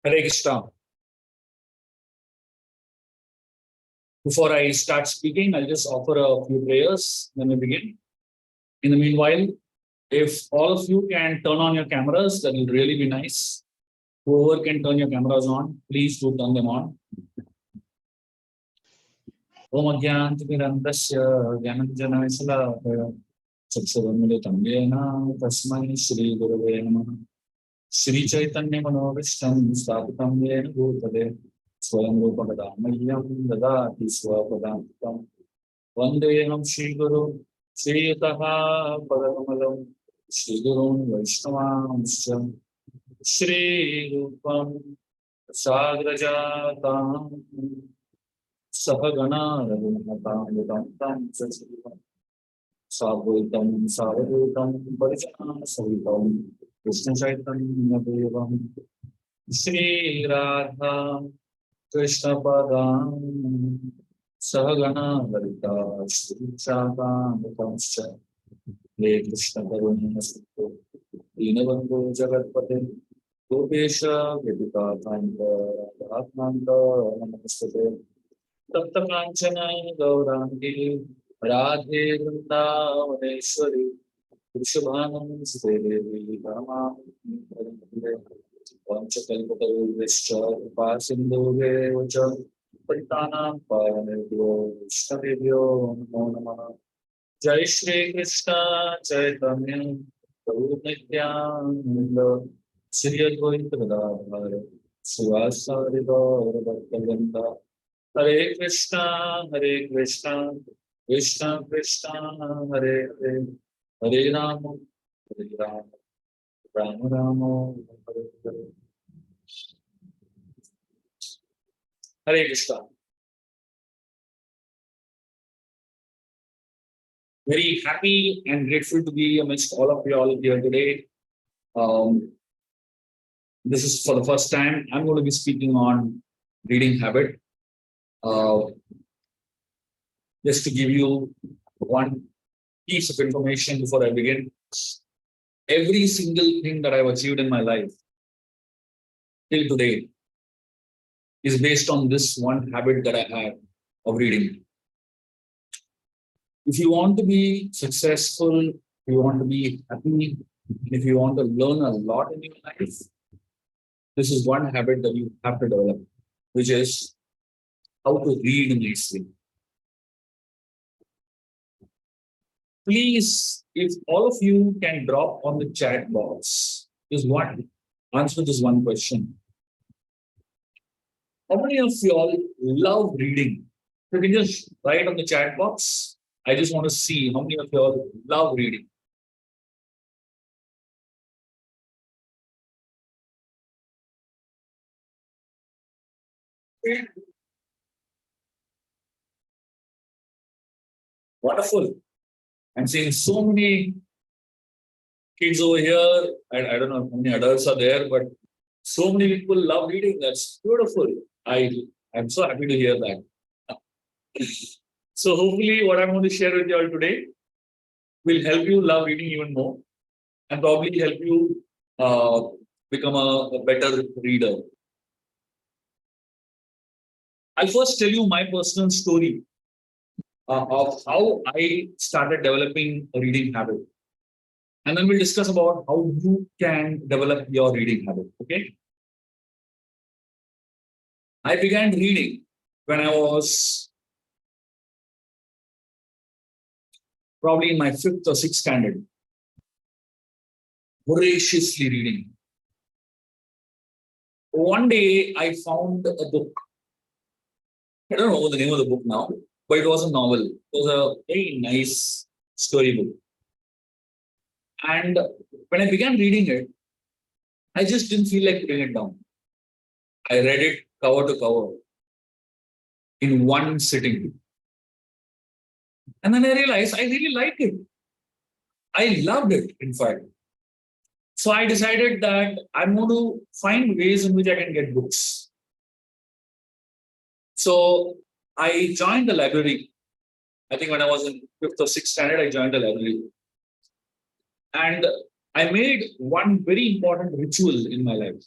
Hare Krishna. Before I start speaking, I'll just offer a few prayers when we begin. In the meanwhile, if all of you can turn on your cameras, that will really be nice. Whoever can turn your cameras on, please do turn them on. Om Agyantimirandasya Gyananjanayasala Chakshuramilitam Yena Tasmai Shri Gurave Namaha Shri Chaitanya Manavishtam Sthapitam Yena Bhutale Swayam Rupagadamayyam Dadati Swapadantam Vandeham Shri Guru Shri Yataha Padakamalam Shri Gurun Vaishnavamscha Shri Rupam Sagrajatam Sahagana Raghunatam Sabutam Savadutam Parishana Savitam Krishna Chaitanya Devam Shri Radha Krishna Padam Sahagana Varita Shri Shakam Vatamscha Hare Krishna Karuna Sutto Dinabandhu Jagatpate Gopesha Vedika Thanika Atmanta Namastate Tapta Kanchana Gaurangi Radhe Vrindavaneshwari Vrishabhanam Sridevi Rama Vanchakalpataruvishcha Upasindhuve Vacha Paritanam Pavanebhyo Vishnavebhyo Namo Namaha Jai Shri Krishna Chaitanya Prabhu Nityananda Shri Advaita Gadadhara Srivasari Gaura Bhaktivinoda Hare Krishna, Krishna Krishna, Hare Hare, Hare Rama, Rama Rama, Hare Hare. Hare Krishna. Very happy and grateful to be amidst all of you all here today. This is for the first time. I'm going to be speaking on reading habit. Just to give you one piece of information before I begin, every single thing that I've achieved in my life till today is based on this one habit that I have of reading. If you want to be successful, if you want to be happy, if you want to learn a lot in your life, this is one habit that you have to develop, which is how to read nicely. Please, if all of you can drop on the chat box, answer this one question. How many of you all love reading? You can just write on the chat box. I just want to see how many of you all love reading. Wonderful. I'm seeing so many kids over here. I don't know how many adults are there, but so many people love reading. That's beautiful. I'm so happy to hear that. So hopefully what I'm going to share with you all today will help you love reading even more and probably help you become a better reader. I'll first tell you my personal story of how I started developing a reading habit. And then we'll discuss about how you can develop your reading habit. Okay. I began reading when I was probably in my 5th or 6th standard. Voraciously reading. One day I found a book. I don't know the name of the book now, but it was a novel. It was a very nice storybook. And when I began reading it, I just didn't feel like putting it down. I read it cover to cover in one sitting. And then I realized I really liked it. I loved it, in fact. So I decided that I'm going to find ways in which I can get books. So I joined the library. I think when I was in 5th or 6th standard, I joined the library. And I made one very important ritual in my life.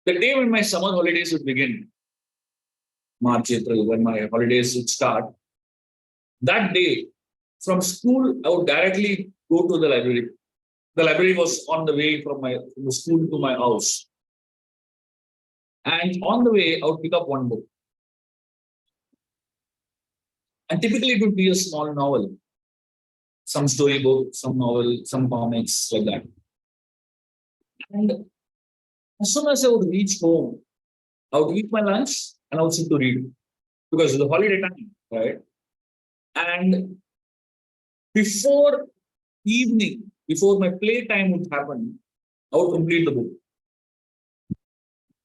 The day when my summer holidays would begin, March, April, when my holidays would start, that day from school, I would directly go to the library. The library was on the way from the school to my house. And on the way, I would pick up one book. And typically it would be a small novel, some storybook, some novel, some comics, like that. And as soon as I would reach home, I would eat my lunch and I would sit to read because it's the holiday time, right? And before evening, before my playtime would happen, I would complete the book.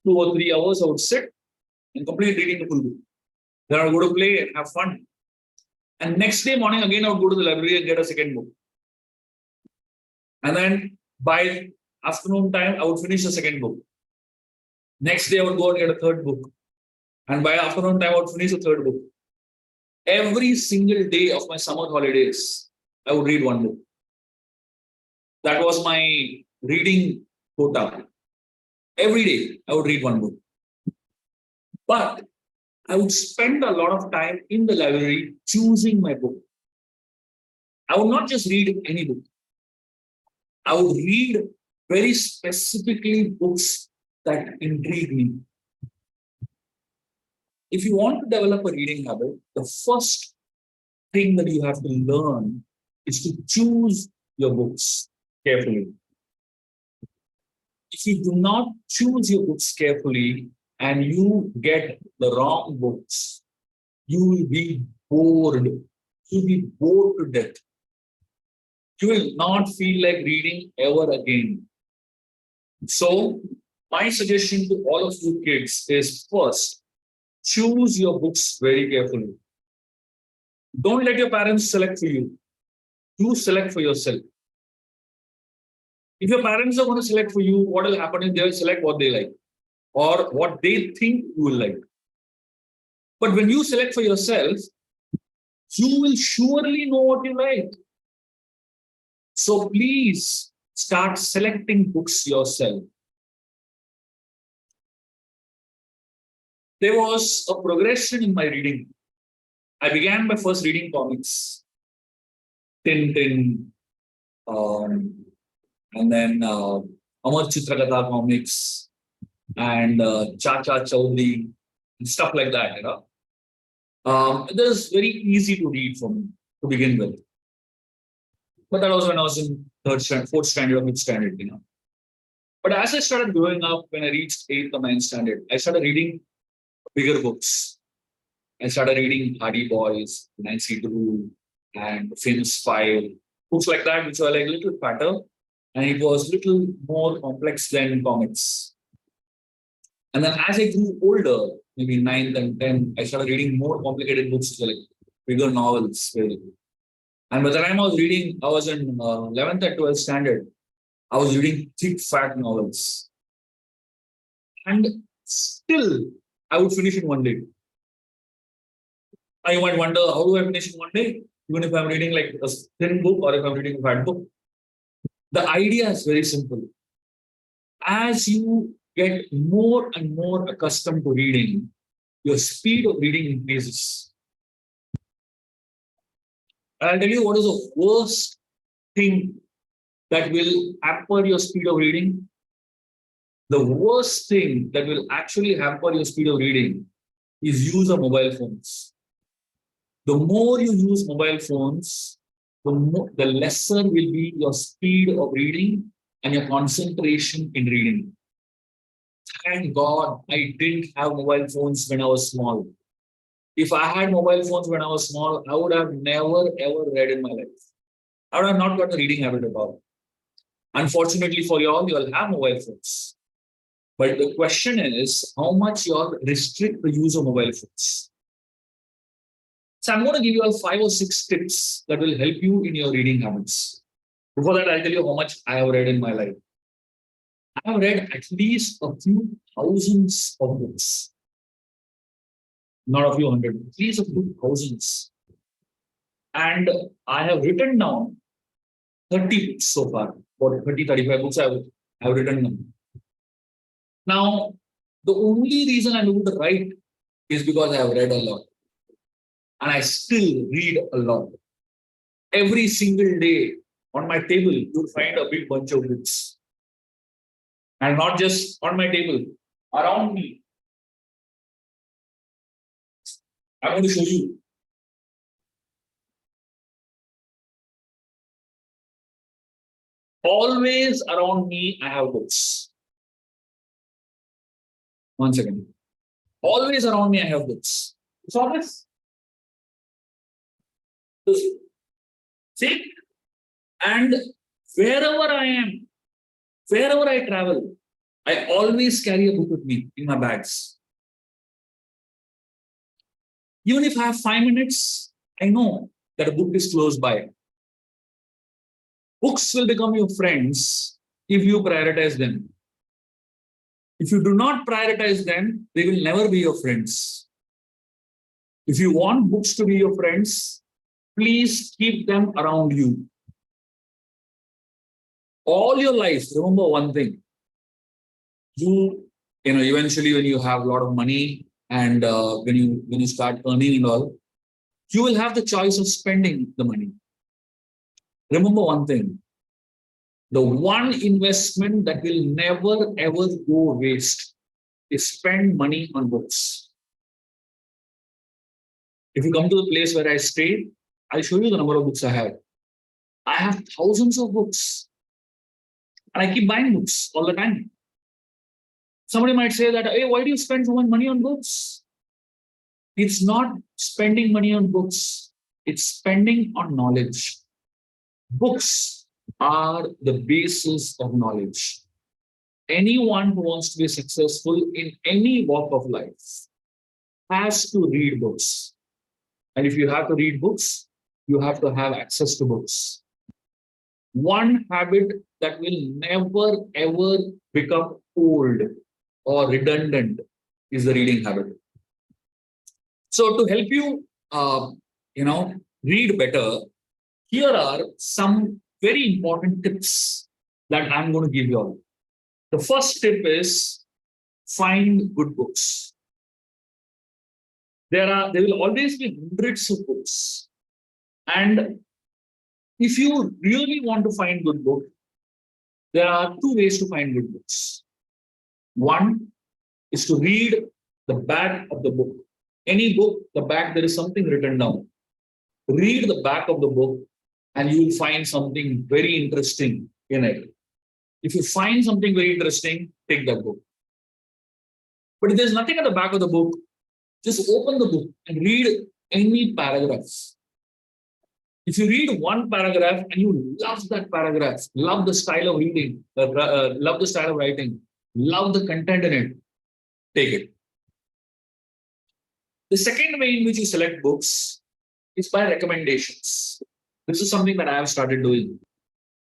2 or 3 hours, I would sit and complete reading the full book. Then I would go to play and have fun. And next day morning, again, I would go to the library and get a second book. And then by afternoon time, I would finish the second book. Next day, I would go and get a third book. And by afternoon time, I would finish the third book. Every single day of my summer holidays, I would read one book. That was my reading quota. Every day, I would read one book. But I would spend a lot of time in the library choosing my book. I would not just read any book. I would read very specifically books that intrigue me. If you want to develop a reading habit, the first thing that you have to learn is to choose your books carefully. If you do not choose your books carefully and you get the wrong books, you will be bored. You'll be bored to death. You will not feel like reading ever again. So, my suggestion to all of you kids is first, choose your books very carefully. Don't let your parents select for you. You select for yourself. If your parents are going to select for you, what will happen is they'll select what they like or what they think you will like. But when you select for yourself, you will surely know what you like. So please start selecting books yourself. There was a progression in my reading. I began by first reading comics, Tintin, um, and then Amar Chitrakatha comics, and Chacha Chaudhary, and stuff like that. It was very easy to read for me to begin with. But that was when I was in third standard, fourth standard, or fifth standard. But as I started growing up, when I reached eighth or ninth standard, I started reading bigger books. I started reading Hardy Boys, Nancy Drew, and Famous Five, books like that, which were like a little fatter, and it was little more complex than comics. And then as I grew older, maybe ninth and 10th, I started reading more complicated books, like bigger novels. Really. And by the time I was reading, I was in 11th and 12th standard, I was reading thick, fat novels. And still, I would finish in one day. You might wonder, how do I finish in one day? Even if I'm reading like a thin book or if I'm reading a fat book. The idea is very simple. As you get more and more accustomed to reading, your speed of reading increases. And I'll tell you what is the worst thing that will hamper your speed of reading. The worst thing that will actually hamper your speed of reading is use of mobile phones. The more you use mobile phones, the lesser will be your speed of reading and your concentration in reading. Thank God I didn't have mobile phones when I was small. If I had mobile phones when I was small, I would have never ever read in my life. I would have not got a reading habit at all. Unfortunately for you all have mobile phones. But the question is how much you all restrict the use of mobile phones. So I'm going to give you all 5 or 6 tips that will help you in your reading habits. Before that, I'll tell you how much I have read in my life. I have read at least a few thousands of books. Not a few hundred, at least a few thousands. And I have written down 30 books so far, or 30, 35 books I've written down. Now, the only reason I'm able to write is because I have read a lot. And I still read a lot. Every single day on my table, you'll find a big bunch of books. And not just on my table, around me. I'm going to show you. Always around me, I have books. One second. Always around me, I have books. You saw this? See? And wherever I am, wherever I travel, I always carry a book with me in my bags. Even if I have 5 minutes, I know that a book is close by. Books will become your friends if you prioritize them. If you do not prioritize them, they will never be your friends. If you want books to be your friends, please keep them around you. All your life, remember one thing. Eventually when you have a lot of money and when you start earning and all, you will have the choice of spending the money. Remember one thing. The one investment that will never ever go waste is spend money on books. If you come to the place where I stay, I'll show you the number of books I have. I have thousands of books. And I keep buying books all the time. Somebody might say that, hey, why do you spend so much money on books? It's not spending money on books, it's spending on knowledge. Books are the basis of knowledge. Anyone who wants to be successful in any walk of life has to read books. And if you have to read books, you have to have access to books. One habit that will never ever become old or redundant is the reading habit. So to help you, read better, here are some very important tips that I'm going to give you all. The first tip is find good books. There will always be hundreds of books. And if you really want to find good books, there are two ways to find good books. One is to read the back of the book. Any book, the back, there is something written down. Read the back of the book and you will find something very interesting in it. If you find something very interesting, take that book. But if there's nothing at the back of the book, just open the book and read any paragraph. If you read one paragraph and you love that paragraph, love the style of reading, love the style of writing, love the content in it, take it. The second way in which you select books is by recommendations. This is something that I have started doing.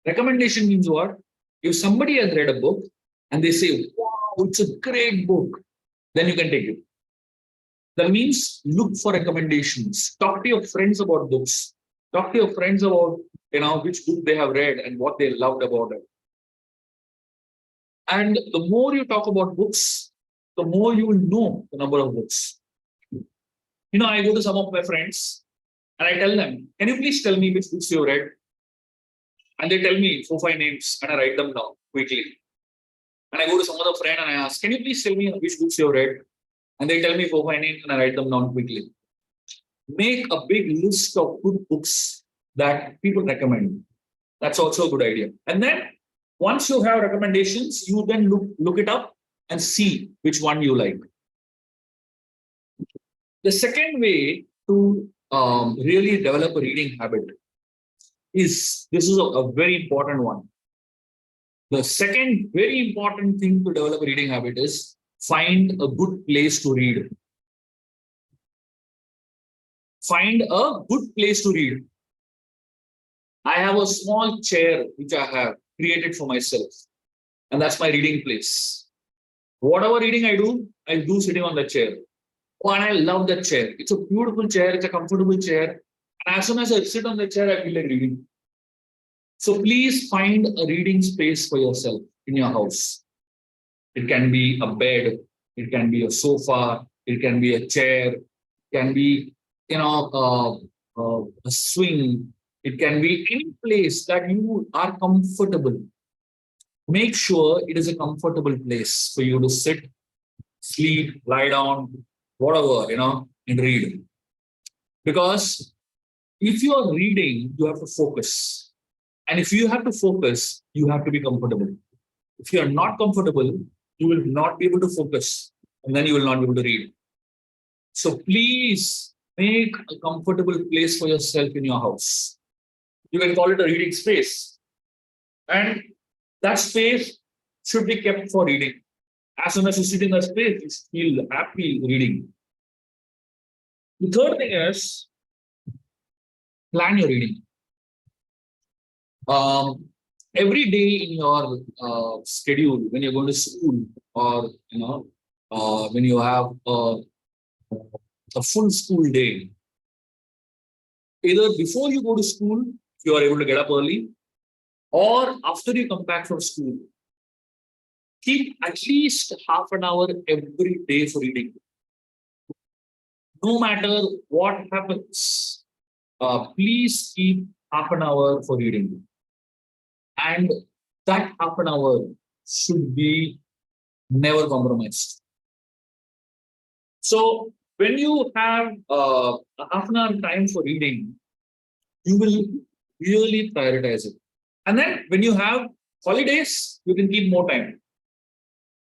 Recommendation means what? If somebody has read a book and they say, wow, it's a great book, then you can take it. That means look for recommendations. Talk to your friends about books. Talk to your friends about which book they have read and what they loved about it. And the more you talk about books, the more you will know the number of books. I go to some of my friends and I tell them, can you please tell me which books you read? And they tell me 4-5 names and I write them down quickly. And I go to some other friend and I ask, can you please tell me which books you read? And they tell me 4-5 names and I write them down quickly. Make a big list of good books that people recommend. That's also a good idea. And then once you have recommendations, you then look it up and see which one you like. The second way to really develop a reading habit is a very important one. The second very important thing to develop a reading habit is find a good place to read. Find a good place to read. I have a small chair which I have created for myself, and that's my reading place. Whatever reading I do sitting on the chair. Oh, and I love that chair. It's a beautiful chair. It's a comfortable chair. And as soon as I sit on the chair, I feel like reading. So please find a reading space for yourself in your house. It can be a bed, it can be a sofa, it can be a chair, it can be, a swing. It can be any place that you are comfortable. Make sure it is a comfortable place for you to sit, sleep, lie down, whatever, and read. Because if you are reading, you have to focus. And if you have to focus, you have to be comfortable. If you are not comfortable, you will not be able to focus and then you will not be able to read. So please make a comfortable place for yourself in your house. You can call it a reading space. And that space should be kept for reading. As soon as you sit in that space, you feel happy reading. The third thing is plan your reading. Every day in your schedule, when you're going to school, or when you have a full school day, either before you go to school, if you are able to get up early, or after you come back from school, keep at least half an hour every day for reading. No matter what happens, please keep half an hour for reading. And that half an hour should be never compromised. So when you have a half an hour time for reading, you will really prioritize it. And then when you have holidays, you can keep more time.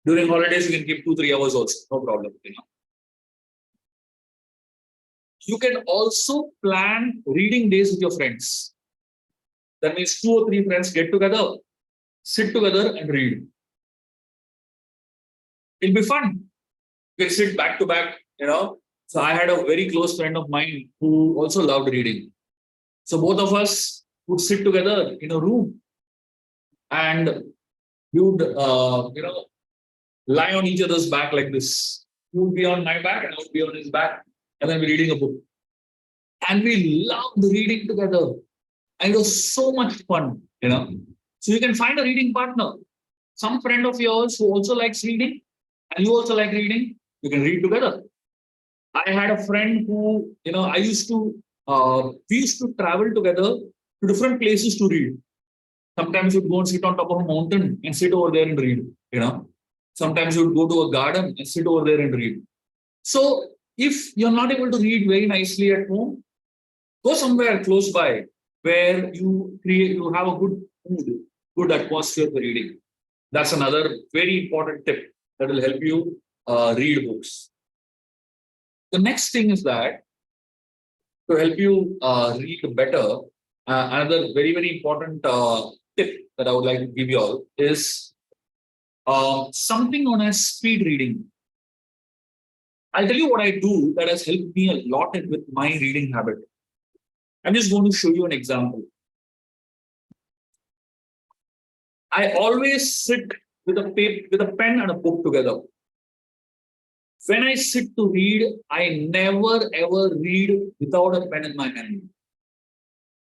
During holidays, you can keep 2-3 hours also, no problem. You can also plan reading days with your friends. That means 2 or 3 friends get together, sit together and read. It'll be fun. You can sit back to back. So I had a very close friend of mine who also loved reading. So both of us would sit together in a room and we would, lie on each other's back like this. He would be on my back and I would be on his back. And then we're reading a book. And we loved reading together. And it was so much fun. So you can find a reading partner. Some friend of yours who also likes reading and you also like reading, you can read together. I had a friend who, we used to travel together to different places to read. Sometimes you'd go and sit on top of a mountain and sit over there and read. Sometimes you'd go to a garden and sit over there and read. So if you're not able to read very nicely at home, go somewhere close by where you have a good mood, good atmosphere for reading. That's another very important tip that will help you read books. The next thing is that to help you read better, another very, very important tip that I would like to give you all is something known as speed reading. I'll tell you what I do that has helped me a lot with my reading habit. I'm just going to show you an example. I always sit with a pen and a book together. When I sit to read, I never ever read without a pen in my hand.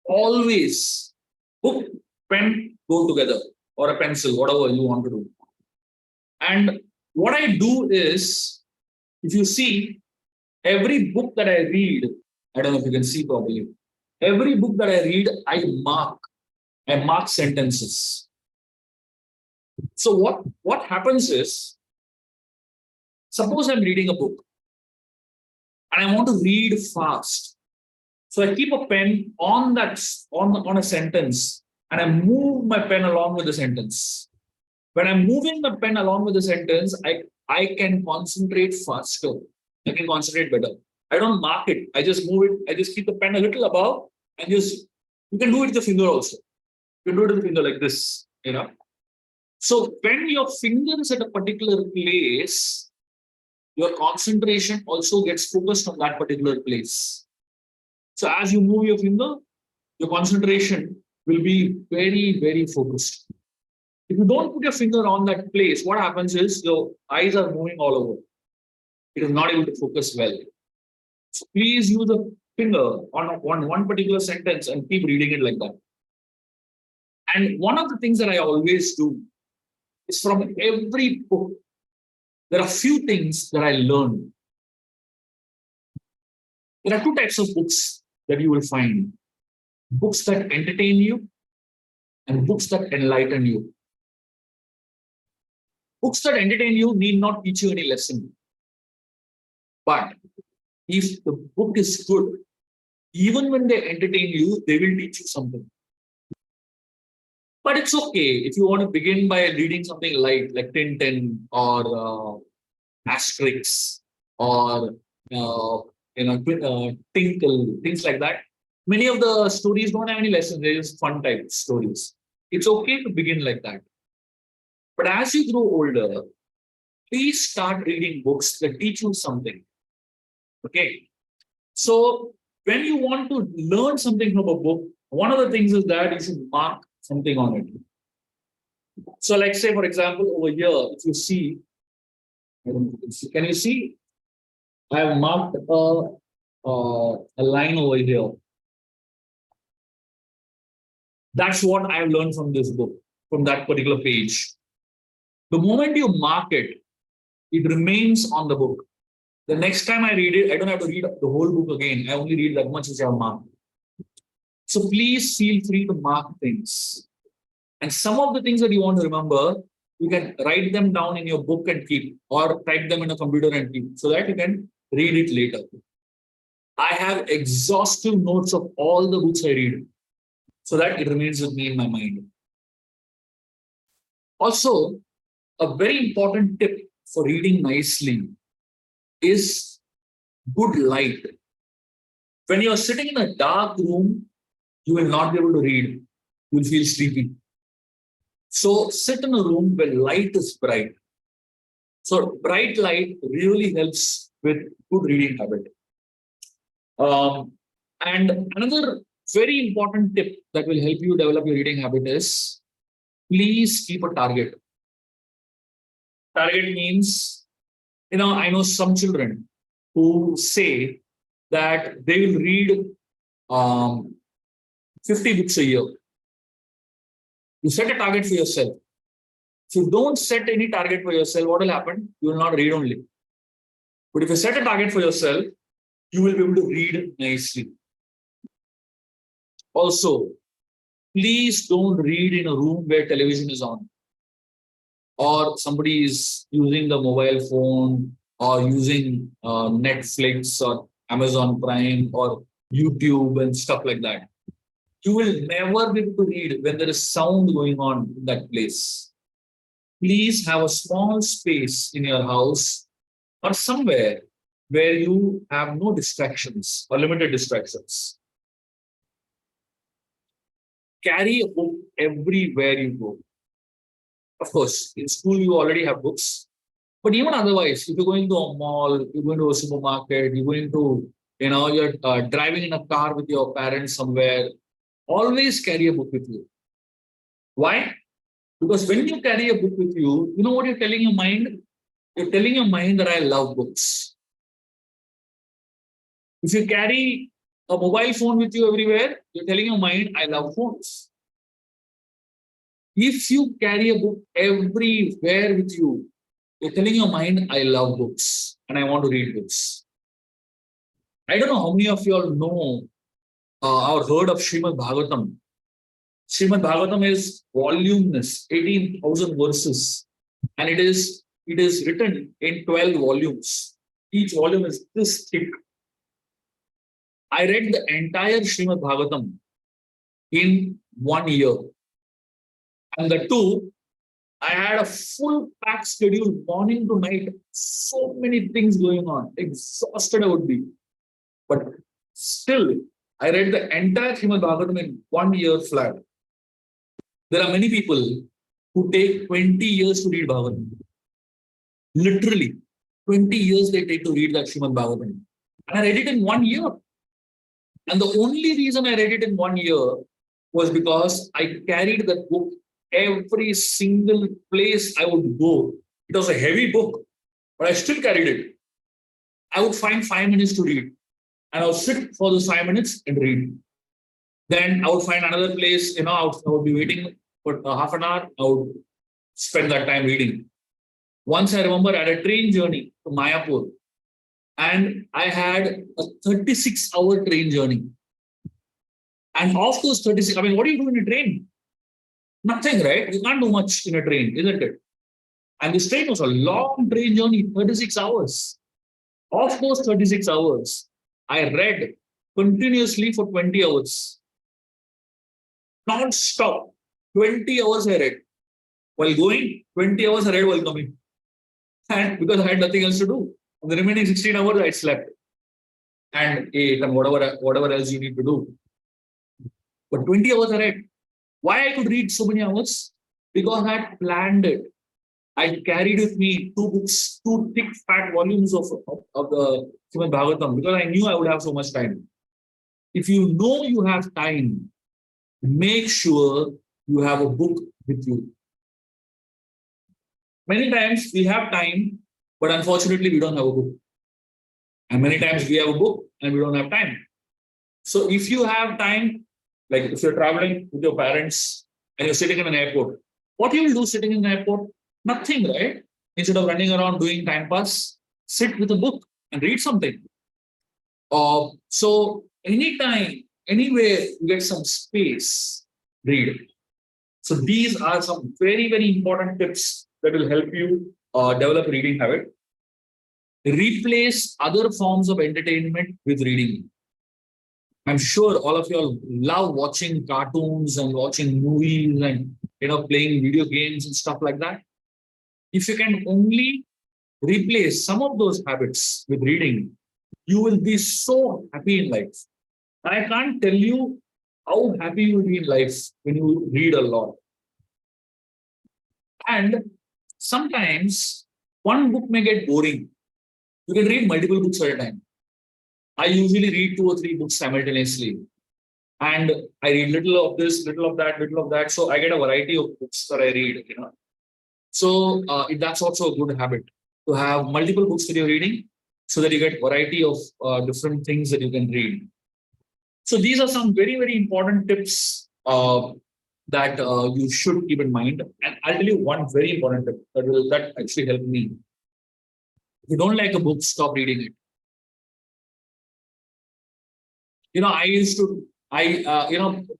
Always book, pen go together, or a pencil, whatever you want to do. And what I do is, if you see, every book that I read, I don't know if you can see properly, every book that I read, I mark sentences. So what happens is, suppose I'm reading a book and I want to read fast. So I keep a pen on a sentence and I move my pen along with the sentence. When I'm moving the pen along with the sentence, I can concentrate faster. I can concentrate better. I don't mark it. I just move it. I just keep the pen a little above and you can do it with the finger also. You can do it with the finger like this. So when your finger is at a particular place, your concentration also gets focused on that particular place. So as you move your finger, your concentration will be very, very focused. If you don't put your finger on that place, what happens is your eyes are moving all over. It is not able to focus well. So please use finger on one particular sentence and keep reading it like that. And one of the things that I always do is from every book, there are few things that I learned. There are two types of books that you will find: books that entertain you and books that enlighten you. Books that entertain you need not teach you any lesson. But if the book is good, even when they entertain you, they will teach you something. But it's okay if you want to begin by reading something light like Tintin or Asterix or Tinkle, things like that. Many of the stories don't have any lessons; they're just fun type stories. It's okay to begin like that. But as you grow older, please start reading books that teach you something. Okay. So when you want to learn something from a book, one of the things is that you should mark something on it. So, like say, for example, over here, if you see, can you see? I have marked a line over here. That's what I have learned from this book, from that particular page. The moment you mark it, it remains on the book. The next time I read it, I don't have to read the whole book again. I only read that much as I have marked. So please feel free to mark things. And some of the things that you want to remember, you can write them down in your book and keep, or type them in a computer and keep, so that you can read it later. I have exhaustive notes of all the books I read, so that it remains with me in my mind. Also, a very important tip for reading nicely is good light. When you're sitting in a dark room, you will not be able to read. You'll feel sleepy. So sit in a room where light is bright. So bright light really helps with good reading habit. And another very important tip that will help you develop your reading habit is please keep a target. Target means, I know some children who say that they will read 50 books a year. You set a target for yourself. If you don't set any target for yourself, what will happen? You will not read only. But if you set a target for yourself, you will be able to read nicely. Also, please don't read in a room where television is on, or somebody is using the mobile phone, or using Netflix or Amazon Prime or YouTube and stuff like that. You will never be able to read when there is sound going on in that place. Please have a small space in your house or somewhere where you have no distractions or limited distractions. Carry a book everywhere you go. Of course, in school you already have books, but even otherwise, if you're going to a mall, you're going to a supermarket, you're going to, you're driving in a car with your parents somewhere, always carry a book with you. Why? Because when you carry a book with you, you know what you're telling your mind? You're telling your mind that I love books. If you carry a mobile phone with you everywhere, you're telling your mind, I love phones. If you carry a book everywhere with you, you're telling your mind, I love books and I want to read books. I don't know how many of you all know or heard of Srimad Bhagavatam. Srimad Bhagavatam is voluminous, 18,000 verses, and it is written in 12 volumes. Each volume is this thick. I read the entire Srimad Bhagavatam in 1 year. And the two, I had a full packed schedule, morning to night, so many things going on. Exhausted I would be. But still, I read the entire Srimad Bhagavatam in 1 year flat. There are many people who take 20 years to read Bhagavatam. Literally, 20 years they take to read that Srimad Bhagavatam. And I read it in 1 year. And the only reason I read it in 1 year was because I carried that book every single place I would go. It was a heavy book, but I still carried it. I would find 5 minutes to read. and I would sit for those 5 minutes and read. Then I would find another place, I would be waiting for half an hour. I would spend that time reading. Once I remember I had a train journey to Mayapur, and I had a 36-hour train journey. And of those 36, I mean, what do you do in a train? Nothing, right? You can't do much in a train, isn't it? And this train was a long train journey, 36 hours. Of those 36 hours, I read continuously for 20 hours. Non-stop. 20 hours I read. While going, 20 hours I read while coming. And because I had nothing else to do. And the remaining 16 hours I slept. And ate and whatever else you need to do. But 20 hours I read. Why I could read so many hours? Because I had planned it. I carried with me two books, two thick, fat volumes of the Srimad Bhagavatam, because I knew I would have so much time. If you know you have time, make sure you have a book with you. Many times we have time, but unfortunately we don't have a book. And many times we have a book and we don't have time. So if you have time, like if you're traveling with your parents and you're sitting in an airport, what you will do sitting in an airport? Nothing, right? Instead of running around doing time pass, sit with a book and read something. So anytime, anywhere you get some space, read. So these are some very, very important tips that will help you develop a reading habit. Replace other forms of entertainment with reading. I'm sure all of you all love watching cartoons and watching movies and playing video games and stuff like that. If you can only replace some of those habits with reading, you will be so happy in life. And I can't tell you how happy you will be in life when you read a lot. And sometimes one book may get boring. You can read multiple books at a time. I usually read 2 or 3 books simultaneously. And I read little of this, little of that, little of that. So I get a variety of books that I read. So that's also a good habit to have multiple books that you're reading so that you get variety of different things that you can read. So these are some very, very important tips that you should keep in mind. And I'll tell you one very important tip that actually helped me. If you don't like a book, stop reading it.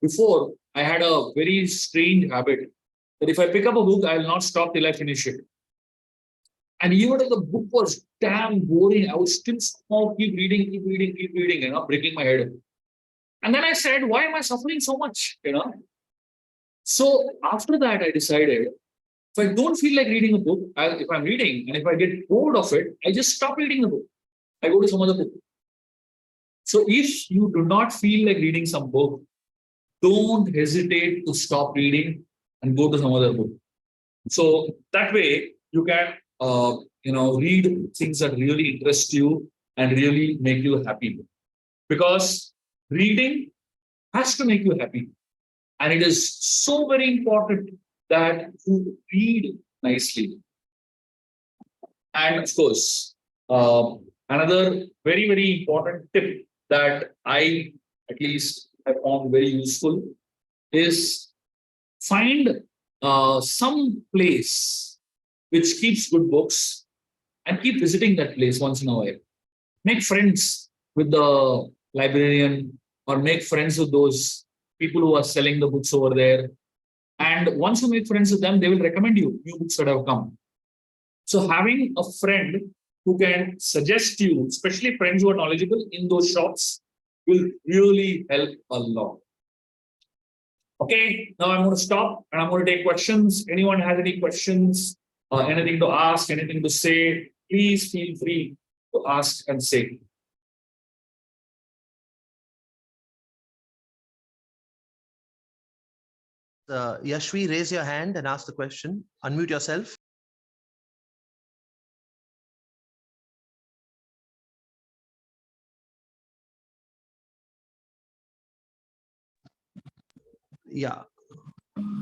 Before I had a very strange habit that if I pick up a book, I will not stop till I finish it. And even if the book was damn boring, I would still somehow keep reading, breaking my head. And then I said, why am I suffering so much? So after that, I decided if I don't feel like reading a book, if I'm reading and if I get bored of it, I just stop reading the book. I go to some other book. So if you do not feel like reading some book, don't hesitate to stop reading and go to some other book. So that way you can, read things that really interest you and really make you happy. Because reading has to make you happy. And it is so very important that you read nicely. And of course, another very, very important tip that I at least have found very useful is find some place which keeps good books and keep visiting that place once in a while. Make friends with the librarian or make friends with those people who are selling the books over there. And once you make friends with them, they will recommend you new books that have come. So having a friend who can suggest you, especially friends who are knowledgeable in those shops, will really help a lot. Okay, now I'm going to stop and I'm going to take questions. Anyone has any questions, anything to ask, anything to say, please feel free to ask and say. Yashvi, raise your hand and ask the question. Unmute yourself. Yeah.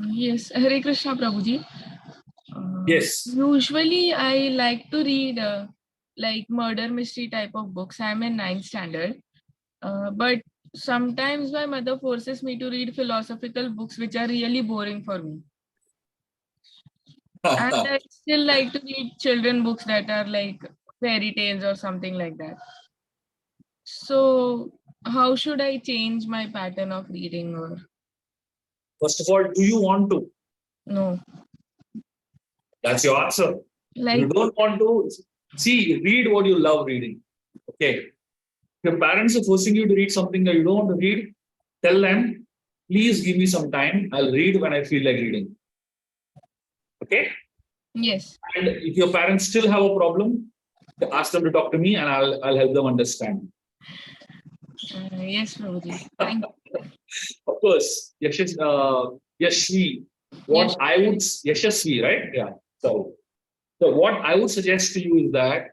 Yes, Hare Krishna Prabhuji. Yes. Usually, I like to read like murder mystery type of books. I'm in 9th standard. But sometimes my mother forces me to read philosophical books which are really boring for me. And I still like to read children books that are like fairy tales or something like that. So how should I change my pattern of reading? Or First of all, do you want to? no, That's your answer. like You don't want to see, read what you love reading. Okay. Your parents are forcing you to read something that you don't want to read, tell them, please give me some time. I'll read when I feel like reading. Okay. yes, And if your parents still have a problem, ask them to talk to me and I'll help them understand. yes, Prabhuji. Thank you. Of course, Yashvi, Yes, what I would, Yashasvi, right? Yeah. So what I would suggest to you is that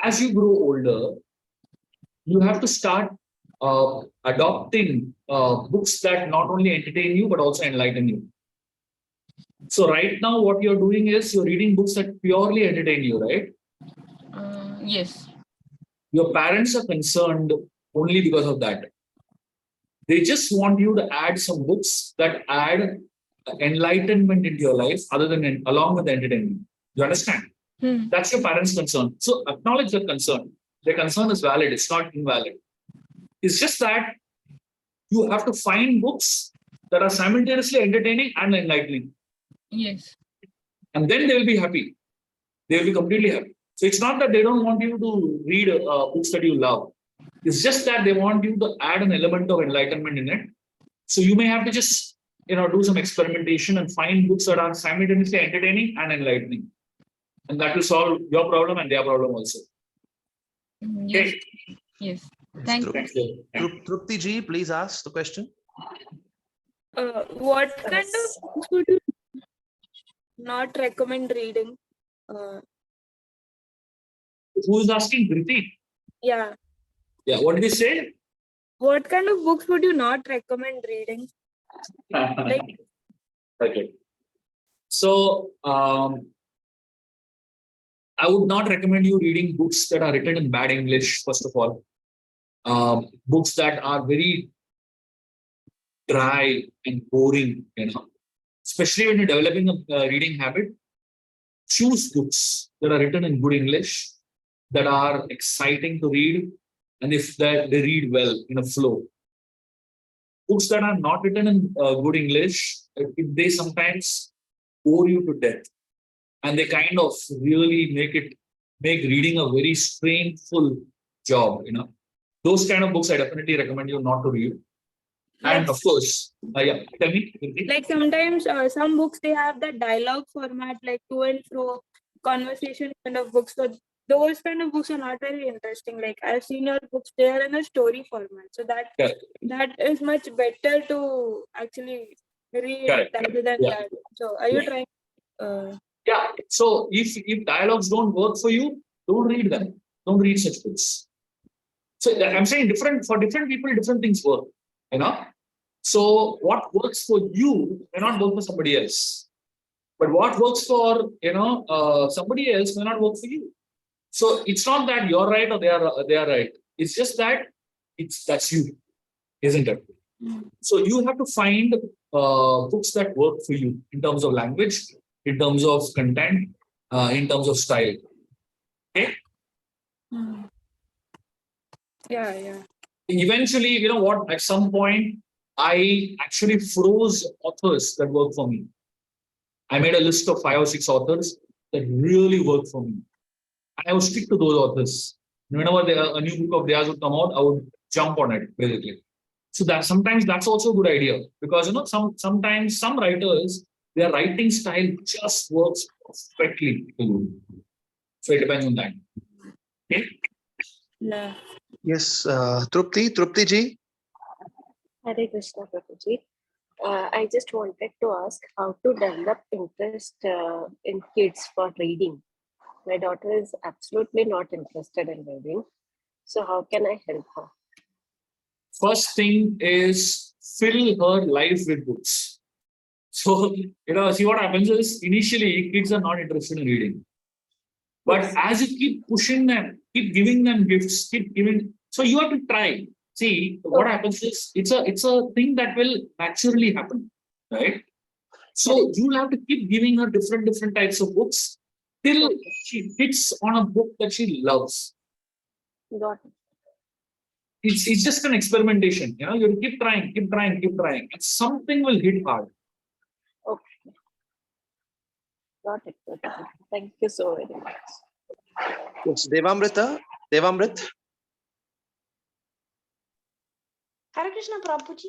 as you grow older, you have to start adopting books that not only entertain you but also enlighten you. So right now, what you're doing is you're reading books that purely entertain you, right? yes, Your parents are concerned only because of that. They just want you to add some books that add enlightenment into your life, other than along with the entertainment. You understand? That's your parents' concern. So acknowledge their concern. Their concern is valid. It's not invalid. It's just that you have to find books that are simultaneously entertaining and enlightening. yes, And then they will be happy. They will be completely happy. So it's not that they don't want you to read books that you love. It's just that they want you to add an element of enlightenment in it. So you may have to just do some experimentation and find books that are simultaneously entertaining and enlightening. And that will solve your problem and their problem also. yes, Okay. yes. Thank you. Thank you. Trupti ji, please ask the question. What kind of books would you not recommend reading? Who is asking? Priti? Yeah. Yeah. What did he say? What kind of books would you not recommend reading? Like, Okay. So I would not recommend you reading books that are written in bad English, first of all. Books that are very dry and boring, especially when you're developing a reading habit. Choose books that are written in good English, that are exciting to read, and if they read well in a flow. Books that are not written in good English, they sometimes bore you to death, and they kind of really make reading a very strainful job. Those kind of books I definitely recommend you not to read. And of course, yeah, tell me. like sometimes some books they have that dialogue format, like to and fro conversation kind of books. So those kind of books are not very interesting. Like I've seen your books, they are in a story format. So that is much better to actually read Correct. rather than Yeah. that. So are you trying? Yeah. So if dialogues don't work for you, don't read them. Don't read such books. So I'm saying for different people, different things work. So what works for you may not work for somebody else. But what works for somebody else may not work for you. So it's not that you're right or they are right. It's just that that's you, isn't it? So you have to find books that work for you in terms of language, in terms of content, in terms of style. Okay. Yeah. Eventually, you know what? At some point, I actually froze authors that work for me. I made a list of 5 or 6 authors that really work for me. And I would stick to those authors. Whenever a new book of theirs would come out, I would jump on it, basically. So that sometimes that's also a good idea, because sometimes some writers, their writing style just works perfectly for you. So it depends on that. Okay. Yeah. Yes, Trupti ji. Hare Krishna, Prabhuji. I just wanted to ask how to develop interest in kids for reading. My daughter is absolutely not interested in reading. So how can I help her? First thing is fill her life with books. So, see what happens is initially kids are not interested in reading. But as you keep pushing them, keep giving them gifts, keep giving. So you have to try. See, what happens is it's a thing that will naturally happen, right? So you'll have to keep giving her different types of books till she hits on a book that she loves. Got it. It's just an experimentation, you know. You keep trying, and something will hit hard. Okay. Got it. Got it. Thank you so very much. Yes, Devamrit. Hare Krishna Prabhuji.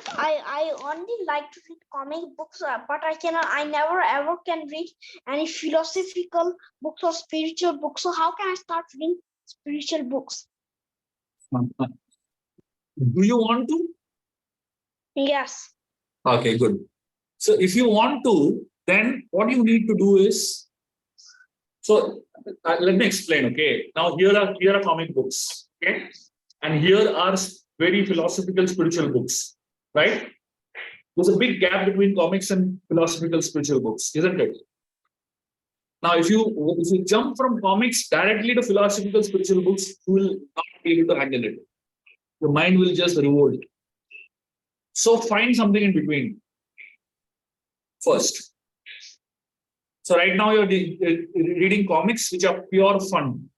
I only like to read comic books, but I never ever can read any philosophical books or spiritual books. So how can I start reading spiritual books? Do you want to? Yes. Okay, good. So if you want to, then what you need to do is, so let me explain. Okay, now here are comic books. Okay, and here are very philosophical spiritual books. Right? There's a big gap between comics and philosophical spiritual books, isn't it? Now, if you jump from comics directly to philosophical spiritual books, you will not be able to handle it. Your mind will just revolt. So find something in between first. So right now you're reading comics which are pure fun,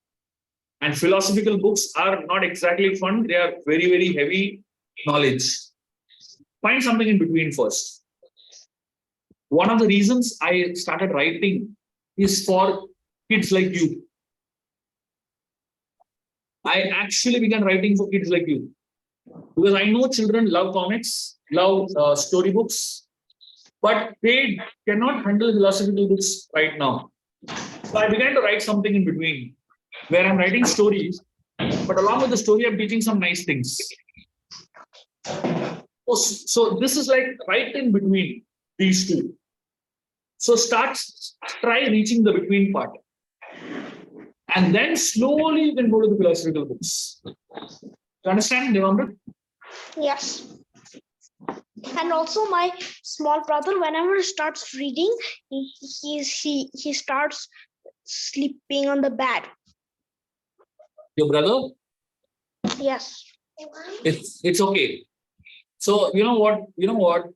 and philosophical books are not exactly fun. They are very heavy knowledge. Find something in between first. One of the reasons I started writing is for kids like you. I actually began writing for kids like you because I know children love comics, love storybooks, but they cannot handle philosophical books right now. So I began to write something in between where I'm writing stories, but along with the story, I'm teaching some nice things. So this is like right in between these two. So try reaching the between part. And then slowly you can go to the philosophical books. You understand, Devamrit? Yes. And also my small brother, whenever he starts reading, he starts sleeping on the bed. Your brother? Yes. It's okay. So you know what?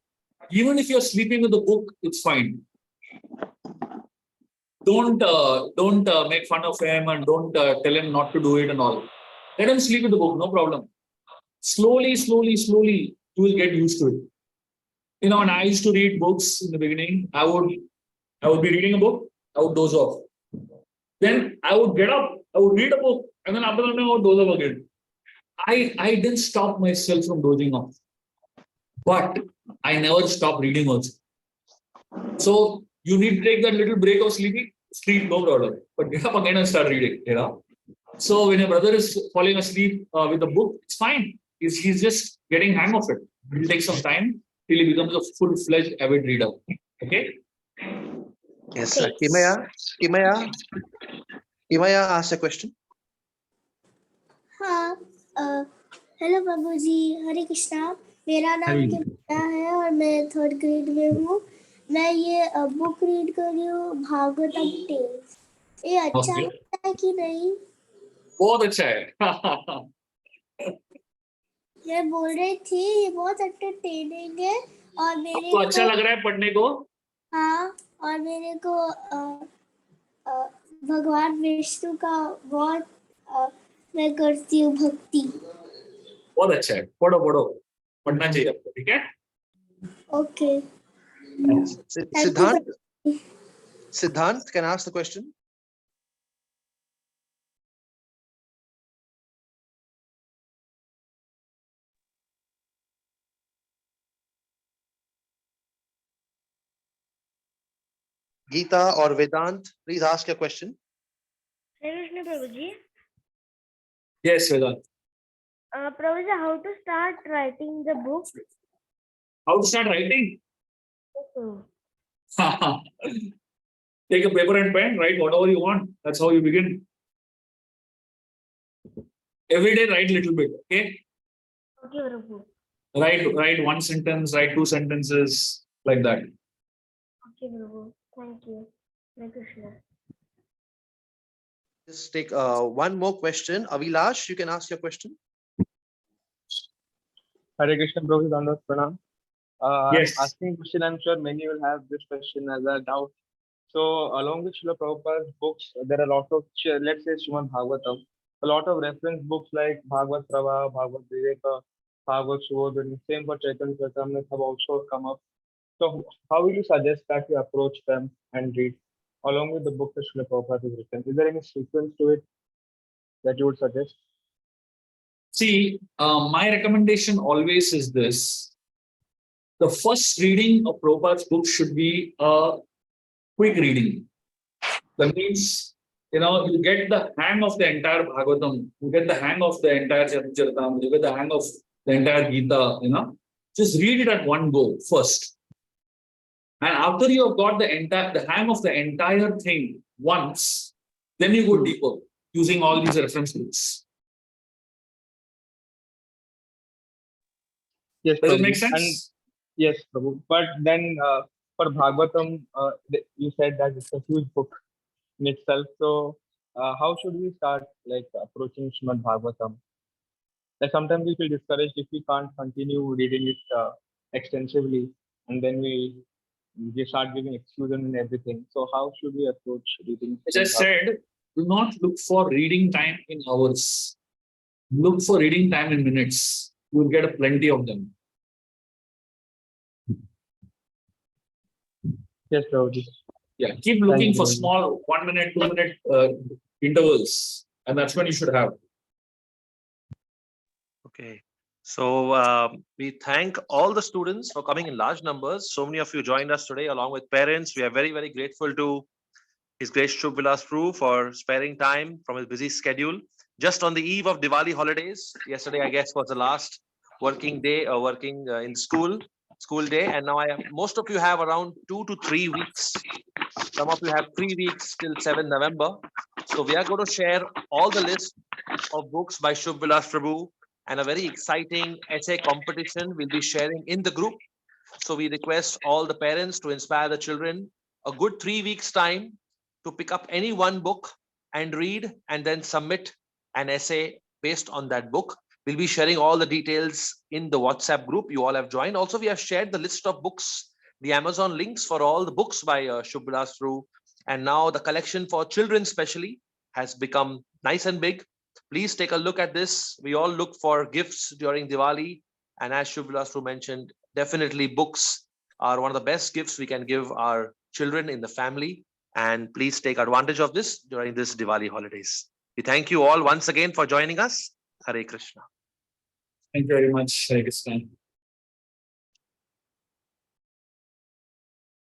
Even if you're sleeping with the book, it's fine. Don't make fun of him and don't tell him not to do it and all. Let him sleep with the book, no problem. Slowly, you will get used to it. You know, when I used to read books in the beginning, I would be reading a book, I would doze off. Then I would get up, I would read a book, and then after that I would doze off again. I didn't stop myself from dozing off, but I never stopped reading also. So you need to take that little break of sleep, no problem. But get up again and start reading, you know. So when your brother is falling asleep with the book, it's fine. He's just getting hang of it. It will take some time till he becomes a full-fledged avid reader. Okay? Yes, Kimaya asked a question. हाँ hello बाबू जी, हरे कृष्णा। मेरा नाम किमया है और मैं 3rd grade में हूँ। मैं ये बुक रीड कर रही हूँ, भागवतम टेल्स। ये अच्छा लगता है कि नहीं? बहुत अच्छा है। मैं बोल रही थी ये बहुत एंटरटेनिंग है और मेरे को अच्छा लग रहा है पढ़ने को। हाँ, और मेरे को भगवान विष्णु का बहुत मैं करती हूँ भक्ति। बहुत अच्छा है, पढ़ो पढ़ना चाहिए आपको, ठीक है? Okay. Siddhant can ask the question. Geeta or Vedant, please ask your question. Krishna Prabhuji. Yes, Vedant. Prabhuji, how to start writing the book? How to start writing? Take a paper and pen, write whatever you want. That's how you begin. Every day, write a little bit. Okay. Okay, Prabhu. Write one sentence, write 2 sentences, like that. Okay, Prabhu. Thank you. Hare Krishna. Just take one more question. Avilash, you can ask your question. Hare Krishna, Prabhu, Dandavat Pranam. I'm Yes. asking question. I'm sure many will have this question as a doubt. So, along with Srila Prabhupada's books, there are a lot of, let's say, Srimad Bhagavatam, a lot of reference books like Bhagavad Prabha, Bhagavad Viveka, Bhagavad Sudhodhan, same for Chaitanya Charitamrita have also come up. So, how will you suggest that you approach them and read along with the book that Srila Prabhupada has written? Is there any sequence to it that you would suggest? See, my recommendation always is this. The first reading of Prabhupada's book should be a quick reading. That means, you get the hang of the entire Bhagavatam, you get the hang of the entire Charitamrita, you get the hang of the entire Gita, just read it at one go first. And after you have got the hang of the entire thing once, then you go deeper using all these reference books. Yes, Does it Prabhu. make And sense? yes, Prabhu. But then for Bhagavatam, you said that it's a huge book in itself. So how should we start like approaching Srimad Bhagavatam? Like sometimes we feel discouraged if we can't continue reading it extensively, and then we start giving excuses and everything. So how should we approach reading? As I Srimad Bhagavatam? said, do not look for reading time in hours. Look for reading time in minutes. You will get a plenty of them. Yes, Prabhu. Yeah, keep looking you for very much. small 1 minute, 2 minute intervals, and that's when you should have. Okay. So we thank all the students for coming in large numbers. So many of you joined us today along with parents. We are very, very grateful to His Grace Shubha Vilas for sparing time from his busy schedule. Just on the eve of Diwali holidays, yesterday I guess was the last working day or working in school day. And now most of you have around 2 to 3 weeks. Some of you have 3 weeks till 7 November. So we are going to share all the list of books by Shubha Vilas Prabhu and a very exciting essay competition we'll be sharing in the group. So we request all the parents to inspire the children a good 3 weeks time to pick up any one book and read and then submit an essay based on that book. We'll be sharing all the details in the WhatsApp group you all have joined. Also, we have shared the list of books, the Amazon links for all the books by Shubha Vilas Prabhu. And now the collection for children especially has become nice and big. Please take a look at this. We all look for gifts during Diwali. And as Shubha Vilas Prabhu mentioned, definitely books are one of the best gifts we can give our children in the family. And please take advantage of this during this Diwali holidays. We thank you all once again for joining us. Hare Krishna. Thank you very much, Hare Krishna.